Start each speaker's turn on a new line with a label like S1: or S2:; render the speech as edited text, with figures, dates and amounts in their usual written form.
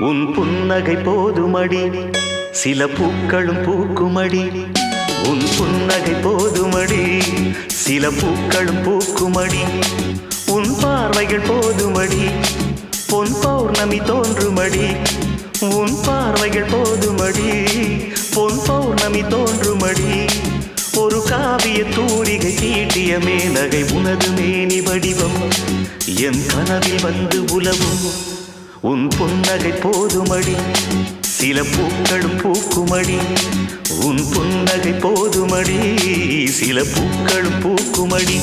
S1: உன் புன்னகை போதுமடி சில பூக்களும் பூக்குமடி உன் புன்னகை போதுமடி சில பூக்களும் பூக்குமடி உன் பார்வைகள் போதுமடி பொன் பௌர்ணமி தோன்றுமடி உன் பார்வைகள் போதுமடி பொன் பௌர்ணமி தோன்றுமடி ஒரு காவிய தூரிகை தீட்டிய மேனகை உனது மேனி வடிவம் என் கனவில் வந்து உலவும் உன் புன்னகை போதுமடி சில பூக்களும் பூக்குமடி உன் புன்னகை போதுமடி சில பூக்களும் பூக்குமடி